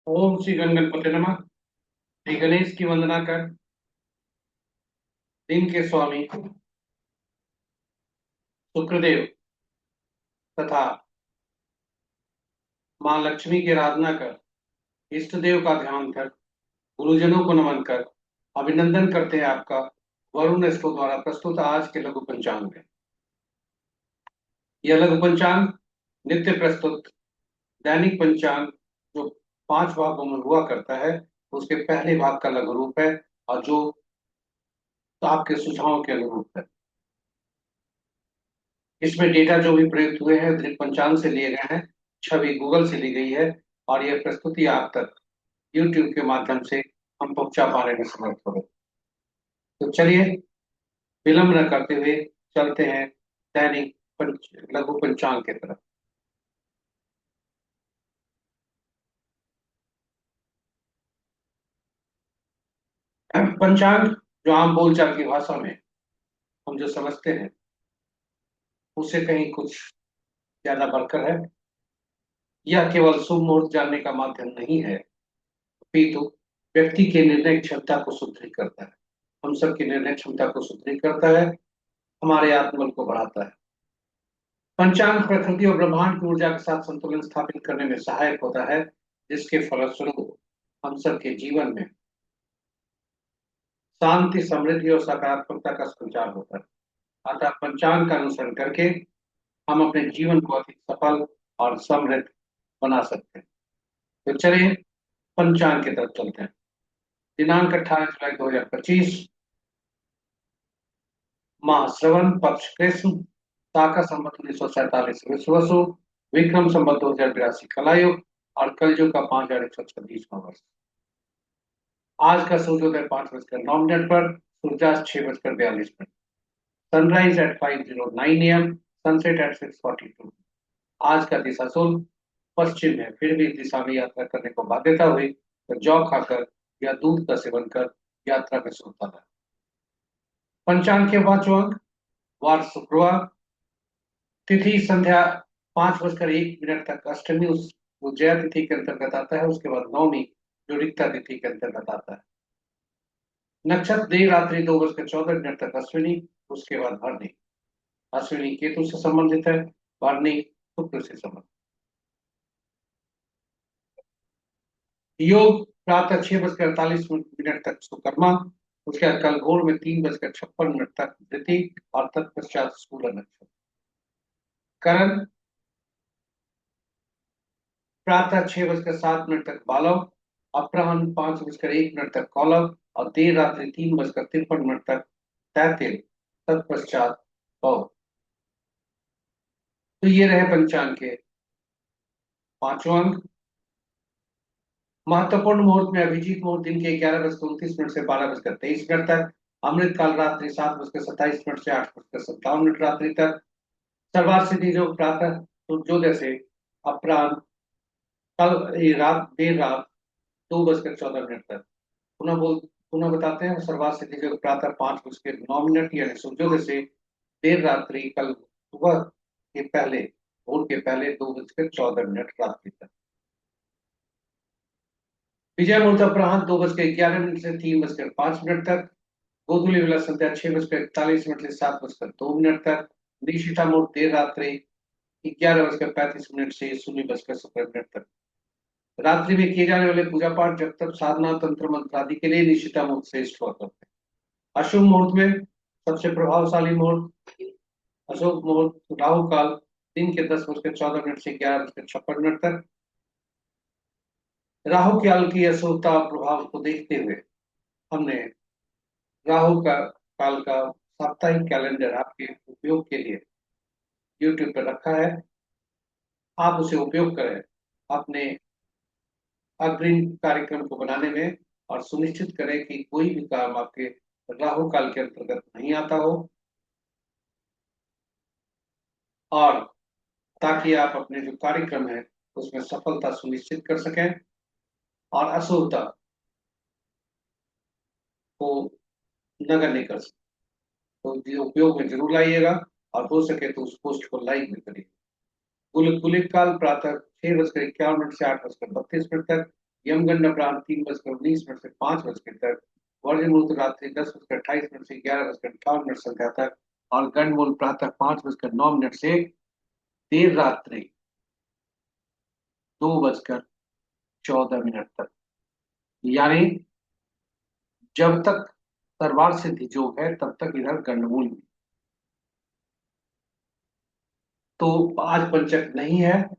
ओम श्री गणपति नमः। श्री गणेश की वंदना कर दिन के स्वामी शुक्रदेव तथा माँ लक्ष्मी की आराधना कर इष्ट देव का ध्यान कर गुरुजनों को नमन कर अभिनंदन करते हैं आपका वरुण एस्ट्रो द्वारा प्रस्तुत आज के लघु पंचांग में। यह लघु पंचांग नित्य प्रस्तुत दैनिक पंचांग जो 5 भागों में हुआ करता है उसके पहले भाग का लघु रूप है और जो आपके सुझावों के अनुरूप है। इसमें डेटा जो भी प्रयुक्त हुए हैं दृक पंचांग से लिए गए हैं, छवि गूगल से ली गई है और यह प्रस्तुति आप तक यूट्यूब के माध्यम से हम पहुंचा पाने में समर्थ हो गए। तो चलिए विलंब न करते हुए चलते हैं दैनिक लघु पंचांग की तरफ। पंचांग जो आम बोलचाल की भाषा में हम जो समझते हैं उससे कहीं कुछ ज्यादा बढ़कर है। यह केवल शुभ मुहूर्त जानने का माध्यम नहीं है, अपितु व्यक्ति के निर्णय क्षमता को सुदृढ़ करता है। हम सबकी निर्णय क्षमता को सुदृढ़ करता है, हमारे आत्मबल को बढ़ाता है। पंचांग प्रकृति और ब्रह्मांड की ऊर्जा के साथ संतुलन स्थापित करने में सहायक होता है, जिसके फलस्वरूप हम सबके जीवन में शांति, समृद्धि और सकारात्मकता का संचार होता है। अतः पंचांग का अनुसरण करके हम अपने जीवन को अधिक सफल और समृद्ध बना सकते हैं। तो चलिए पंचांग की तरफ चलते हैं। दिनांक 18 जुलाई 2025, माह श्रवण, पक्ष कृष्ण, शाका संवत 1947 विश्ववसु, विक्रम संवत 2082 कलायुग और कलयुग का 5126वां वर्ष। आज का सूर्योदय 5:09 पर, सूर्यास्त 6:42। Sunrise at 5:09 AM, sunset at 6:42। आज का दिशा शुल्क पश्चिम है, फिर भी इस दिशा में यात्रा करने को बाध्यता हुई तो जौ खाकर या दूध का सेवन कर यात्रा में शुभता है। पंचांग के वाचो अंक: वार शुक्रवार, तिथि संध्या 5:01 तक अष्टमी उस वो जया तिथि के अंतर्गत आता है। उसके बाद नवमी जो रिक्ता तिथि के अंतर्गत आता है। नक्षत्र देर रात्रि 2:14 तक अश्विनी, उसके बाद भरणी। अश्विनी केतु से संबंधित है, भरणी शुक्र से संबंधित। योग प्रातः 6:48 तक सुकर्मा, उसके बाद कल भोर में 3:56 तक धृति और तत्पश्चात स्थूल नक्षत्र। करण प्रातः 6:07 तक बालव, अपराह्न 5:01 तक कौलव और देर रात्रि 3:53 तक तैतिल, तत्पश्चात पौ। तो ये रहे पंचांग के पांचों अंक। महत्वपूर्ण मुहूर्त में अभिजीत मुहूर्त दिन के 11:29 से 12:23 तक, अमृत काल रात्रि 7:27 से 8:57 रात्रि तक, सर्वार्थ सिद्धि योग प्रातः सूर्योदय से अपराह्न कल ये रात देर रात 2:14 तक। पुनः बताते हैं, सर्वार्थ सिद्धि योग प्रातः 5:09 यानी सूर्योदय से देर रात्रि कल सुबह के पहले भोर के पहले 2:14 रात्रि तक। विजय मुहूर्त अपराह्न 2:11 से 3:05 तक, गोधूली बेला संध्या 6:41 से 7:02 तक, निशिता मुहूर्त देर रात्रि 11:35 से 0:17 तक। रात्रि में किए जाने वाले पूजा पाठ, जब तक साधना, तंत्र मंत्र आदि के लिए निशिता मुहूर्त श्रेष्ठ हुआ करते हैं। अशुभ मुहूर्त में सबसे प्रभावशाली मुहूर्त अशुभ मुहूर्त राहु काल दिन के 10:14 से 11:56 तक। राहु काल की अशुभता प्रभाव को देखते हुए हमने राहु का काल का साप्ताहिक कैलेंडर आपके उपयोग के लिए यूट्यूब पर रखा है। आप उसे उपयोग करें अपने अग्रिम कार्यक्रम को बनाने में और सुनिश्चित करें कि कोई भी काम आपके राहु काल के अंतर्गत नहीं आता हो, और ताकि आप अपने जो कार्यक्रम है उसमें सफलता सुनिश्चित कर सकें और अशुभता को नगण्य कर सकें। तो ये उपयोग में जरूर लाइएगा और हो सके तो उस पोस्ट को लाइक भी करिए। गुलिक काल प्रातः 6:51 से 8:32 तक, यमगंड अपराह्न 3:19 से 5 तक, वर्जमूत्र रात्रि 10:28 से 11:58 संध्या तक, और गंडमूल प्रातः 5:09 से देर रात्रि 2:14 तक। यानी जब तक तरवार सिद्धि योग है तब तक इधर गंडमूल में। तो आज पंचक नहीं है। तो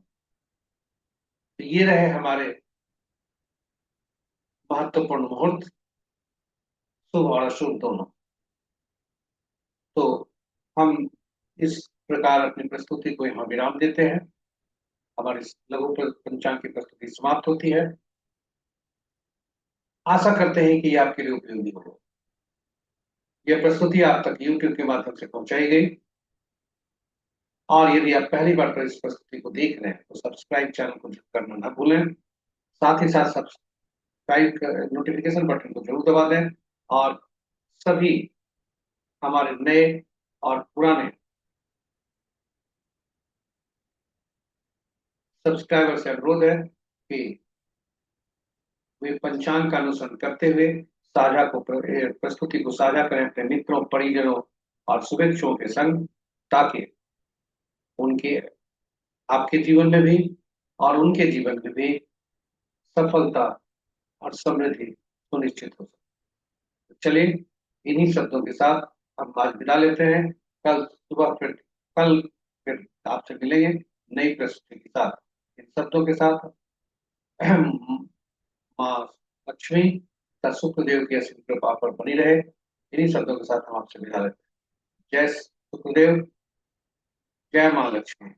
ये रहे हमारे महत्वपूर्ण मुहूर्त, शुभ और अशुभ दोनों। तो हम इस प्रकार अपनी प्रस्तुति को यहाँ विराम देते हैं। हमारी इस लघु पंचांग की प्रस्तुति समाप्त होती है। आशा करते हैं कि ये आपके लिए उपयोगी हो। यह प्रस्तुति आप तक YouTube के माध्यम से पहुंचाई गई, और यदि आप पहली बार पर इस प्रस्तुति को देख रहे हैं तो सब्सक्राइब चैनल को करना ना भूलें। साथ ही साथ सब्सक्राइब नोटिफिकेशन बटन को जरूर दबा दें, और सभी हमारे नए और पुराने सब्सक्राइबर से अनुरोध है कि वे पंचांग का अनुसरण करते हुए प्रस्तुति को साझा करें अपने मित्रों, परिजनों और शुभेच्छुओं के संग, ताकि उनके आपके जीवन में भी और उनके जीवन में भी सफलता और समृद्धि सुनिश्चित हो सके। चलिए, इन्हीं शब्दों के साथ हम आज विदा लेते हैं। कल फिर आपसे मिलेंगे नई प्रस्तुति के साथ। इन शब्दों के साथ माँ लक्ष्मी तथा शुक्रदेव की असीम कृपा पर बनी रहे। इन्हीं शब्दों के साथ हम आपसे विदा लेते हैं। जय शुक्रदेव, जय माँ लक्ष्मी।